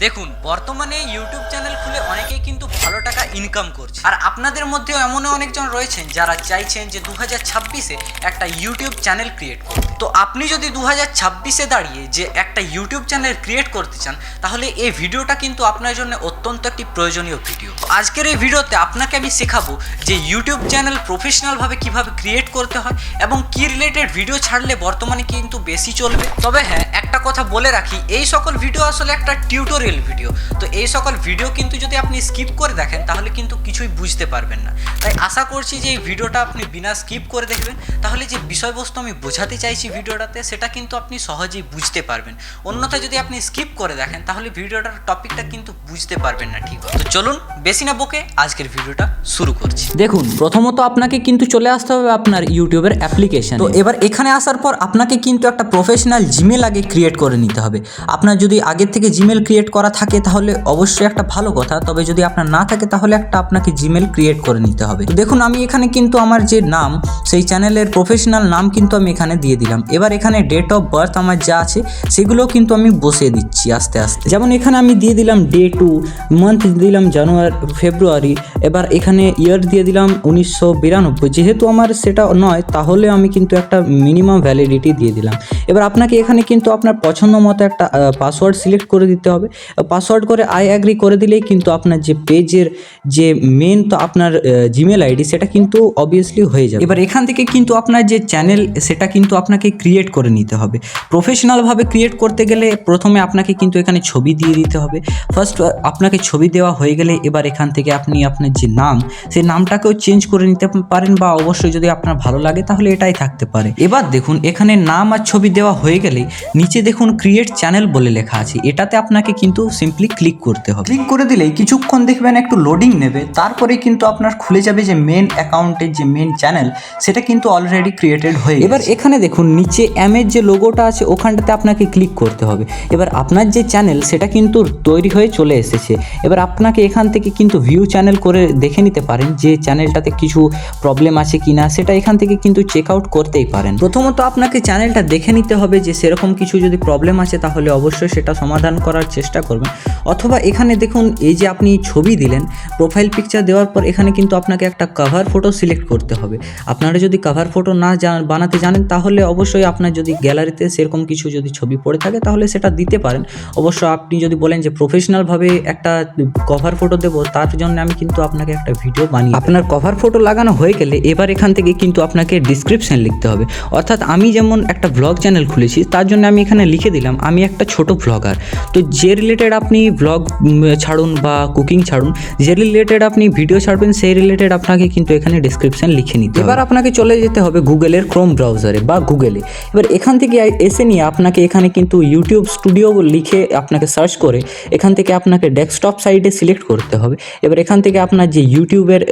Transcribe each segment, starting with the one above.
দেখুন, বর্তমানে YouTube channel খুলে অনেকেই কিন্তু ভালো টাকা ইনকাম করছে। আর আপনাদের মধ্যেও এমনও অনেকজন রয়েছেন যারা চাইছেন যে 2026-এ একটা ইউটিউব চ্যানেল ক্রিয়েট করতে। তো আপনি যদি 2026-এ দাঁড়িয়ে যে একটা ইউটিউব চ্যানেল ক্রিয়েট করতে চান, তাহলে এই ভিডিওটা কিন্তু আপনার জন্য অত্যন্ত একটি প্রয়োজনীয় ভিডিও। আজকের এই ভিডিওতে আপনাকে আমি শেখাবো যে ইউটিউব চ্যানেল প্রফেশনালভাবে কিভাবে ক্রিয়েট করতে হয় এবং কি রিলেটেড ভিডিও ছাড়লে বর্তমানে কিন্তু বেশি চলবে। তবে হ্যাঁ, একটা কথা বলে রাখি, এই সকল ভিডিও আসলে একটা টিউটোরিয়াল ভিডিও। তো এই সকল ভিডিও কিন্তু যদি আপনি স্কিপ করে দেখেন তাহলে কিন্তু কিছুই বুঝতে পারবেন না। তাই আশা করছি যে এই ভিডিওটা আপনি বিনা স্কিপ করে দেখবেন, তাহলে যে বিষয়বস্তু আমি বোঝাতে চাইছি ভিডিওটাতে সেটা কিন্তু আপনি সহজেই বুঝতে পারবেন। অন্যথায় যদি আপনি স্কিপ করে দেখেন তাহলে ভিডিওটার টপিকটা কিন্তু বুঝতে পারবেন না ঠিক। তো চলুন বেশি না বকে আজকের ভিডিওটা শুরু করছি। দেখুন, প্রথমত আপনাকে কিন্তু চলে আসতে হবে আপনার ইউটিউবের অ্যাপ্লিকেশন। তো এবার এখানে আসার পর আপনাকে কিন্তু একটা প্রফেশনাল জিমেল আগে ক্রিয়েট করে নিতে হবে। আপনার যদি আগের থেকে জিমেল ক্রিয়েট করা থাকে তাহলে অবশ্যই একটা ভালো কথা, তবে যদি আপনার না থাকে তাহলে একটা আপনাকে জিমেল ক্রিয়েট করে নিতে হবে। তো দেখুন, আমি এখানে কিন্তু আমার যে নাম, সেই চ্যানেলের প্রফেশনাল নাম কিন্তু আমি এখানে দিয়ে দিলাম। এবার এখানে ডেট অফ বার্থ আমার যা আছে সেগুলো কিন্তু আমি বসিয়ে দিচ্ছি আস্তে আস্তে। যেমন এখানে আমি দিয়ে দিলাম ডে টু, মান্থ দিলাম ফেব্রুয়ারি। এবার এখানে ইয়ার দিয়ে দিলাম 1992। যেহেতু আমার সেটা নয় তাহলে আমি কিন্তু একটা মিনিমাম ভ্যালিডিটি দিয়ে দিলাম। এবার আপনাকে এখানে কিন্তু আপনার পছন্দ মতো একটা পাসওয়ার্ড সিলেক্ট করে দিতে হবে। পাসওয়ার্ড করে আই অ্যাগ্রি করে দিলেই কিন্তু আপনার যে পেজের যে মেন তো আপনার জিমেল আইডি সেটা কিন্তু অবভিয়াসলি হয়ে যাবে। এবার এখান থেকে কিন্তু আপনার যে চ্যানেল সেটা কিন্তু আপনাকে ক্রিয়েট করে নিতে হবে। প্রফেশনালভাবে ক্রিয়েট করতে গেলে প্রথমে আপনাকে কিন্তু এখানে ছবি দিয়ে দিতে হবে। ফার্স্ট আপনাকে ছবি দেওয়া হয়ে গেলে এবার এখান থেকে আপনি আপনার যে নাম, সেই নামটাকেও চেঞ্জ করে নিতে পারেন, বা অবশ্যই যদি আপনার ভালো লাগে তাহলে এটাই থাকতে পারে। এবার দেখুন, এখানে নাম আর ছবি দেওয়া হয়ে গেলে নিচে দেখুন ক্রিয়েট চ্যানেল বলে লেখা আছে, এটাতে আপনাকে কিন্তু সিম্পলি ক্লিক করতে হবে। ক্লিক করে দিলেই কিছুক্ষণ দেখবেন একটু লোডিং নেবে, তারপরে কিন্তু আপনার খুলে যাবে যে মেন অ্যাকাউন্টের যে মেন চ্যানেল সেটা কিন্তু অলরেডি ক্রিয়েটেড হয়ে। এবার এখানে দেখুন নিচে এর যে লোগোটা আছে ওখানটাতে আপনাকে ক্লিক করতে হবে। এবার আপনার যে চ্যানেল সেটা কিন্তু তৈরি হয়ে চলে এসেছে। এবার আপনাকে এখান থেকে কিন্তু ভিউ চ্যানেল করে দেখে নিতে পারেন যে চ্যানেলটাতে কিছু প্রবলেম আছে কিনা, সেটা এখান থেকে কিন্তু চেক আউট করতেই পারেন। প্রথমত আপনাকে চ্যানেলটা দেখে নিতে হবে যে সেরকম কিছু যদি প্রবলেম আছে তাহলে অবশ্যই সেটা সমাধান করার চেষ্টা করবেন। অথবা এখানে দেখুন এই যে আপনি ছবি দিলেন, প্রোফাইল পিকচার দেওয়ার পর এখানে কিন্তু আপনাকে একটা কভার ফটো সিলেক্ট করতে হবে। আপনারা যদি কভার ফটো না বানাতে জানেন তাহলে অবশ্যই আপনার যদি গ্যালারিতে সেরকম কিছু যদি ছবি পড়ে থাকে তাহলে সেটা দিতে পারেন। অবশ্য আপনি যদি বলেন যে প্রফেশনালভাবে একটা কভার ফটো দেবো, তার জন্য আমি কিন্তু আপনাকে একটা ভিডিও বানিয়ে আপনার কভার ফটো লাগানো হয়ে গেলে এবার এখান থেকে কিন্তু আপনাকে ডিসক্রিপশন লিখতে হবে। অর্থাৎ আমি যেমন একটা ব্লগ চ্যানেল খুলেছি তার জন্য আমি এখানে লিখে দিলাম আমি একটা ছোট ব্লগার। তো যে রিলেটেড আপনি ব্লগ ছাড়ুন বা কুকিং ছাড়ুন, যে রিলেটেড আপনি ভিডিও ছাড়বেন সেই রিলেটেড আপনাকে কিন্তু এখানে ডিসক্রিপশন লিখে নিতে হবে। এবার আপনাকে চলে যেতে হবে গুগলের ক্রোম ব্রাউজারে বা গুগলে। এবার এখান থেকে এসে নিয়ে আপনাকে এখানে কিন্তু ইউটিউব স্টুডিও লিখে আপনাকে সার্চ করে এখান থেকে আপনাকে ডেস্কটপ সাইডে সিলেক্ট করতে হবে। এবার এখান থেকে আপনার যে ইউটিউবের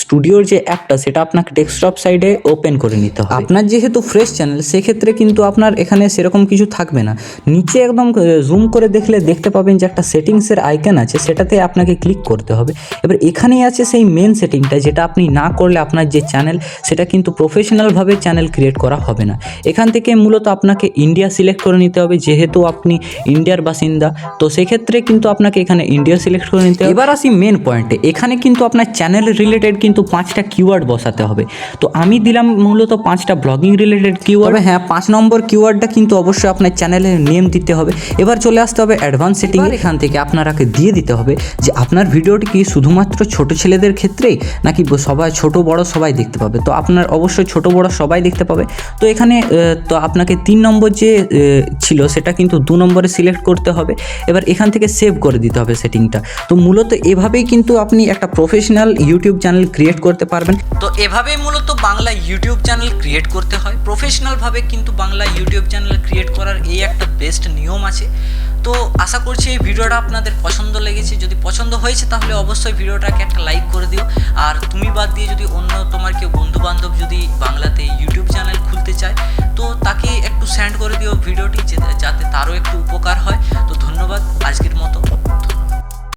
স্টুডিওর যে অ্যাপটা সেটা আপনাকে ডেস্কটপ সাইডে ওপেন করে নিতে হবে। আপনার যেহেতু ফ্রেশ চ্যানেল সেক্ষেত্রে কিন্তু আপনার এখানে সেরকম কিছু থাকবে না। নিচে একদম জুম করে দেখলে দেখতে পাবেন যে একটা সেটিংসের আইকন আছে, সেটাতে আপনাকে ক্লিক করতে হবে। এবার এখানেই আছে সেই মেন সেটিংটা, যেটা আপনি না করলে আপনার যে চ্যানেল সেটা কিন্তু প্রফেশনালভাবে চ্যানেল ক্রিয়েট করা হবে না। এখান থেকে মূলত আপনাকে ইন্ডিয়া সিলেক্ট করে নিতে হবে, যেহেতু আপনি ইন্ডিয়ার বাসিন্দা, তো সেক্ষেত্রে কিন্তু আপনাকে এখানে ইন্ডিয়া সিলেক্ট করে নিতে হবে। এবার আসি মেন পয়েন্টে, এখানে কিন্তু আপনার চ্যানেল রিলেটেড কিন্তু 5টা কিওয়ার্ড বসাতে হবে। তো আমি দিলাম মূলত 5টা ব্লগিং রিলেটেড কিওয়ার্ড। হ্যাঁ, 5 নম্বর কিওয়ার্ডটা কিন্তু অবশ্যই আপনার চ্যানেলের নেম দিতে হবে। এবার চলে আসতে হবে অ্যাডভান্স সেটিং। এখান থেকে আপনারাকে দিয়ে দিতে হবে যে আপনার ভিডিওটি কি শুধুমাত্র ছোট ছেলেদের ক্ষেত্রেই নাকি সবাই ছোট বড় সবাই দেখতে পাবে। তো আপনার অবশ্যই ছোট বড় সবাই দেখতে পাবে। তো এখানে তো আপনাকে 3 নম্বর যে ছিল সেটা কিন্তু 2 নম্বরে সিলেক্ট করতে হবে। এবার এখান থেকে সেভ করে দিতে হবে সেটিংটা। তো মূলত এভাবেই কিন্তু আপনি একটা প্রফেশনাল ইউটিউব চ্যানেল ক্রিয়েট করতে পারবেন। তো এভাবেই মূলত বাংলা ইউটিউব চ্যানেল ক্রিয়েট করতে হয়। প্রফেশনালভাবে কিন্তু বাংলা ইউটিউব চ্যানেল ক্রিয়েট করার এই একটা বেস্ট নিয়ম আছে। তো আশা করছি এই ভিডিওটা আপনাদের পছন্দ লেগেছে। যদি পছন্দ হয়েছে তাহলে অবশ্যই ভিডিওটাকে একটা লাইক করে দিও। আর তুমি বাদ দিয়ে যদি অন্য তোমার কেউ বন্ধুবান্ধব যদি বাংলাতে ইউটিউব চ্যানেল খুলতে চায় তো তাকে একটু সেন্ড করে দিও ভিডিওটি, যাতে তারও একটু উপকার হয়। তো ধন্যবাদ, আজকের মতো।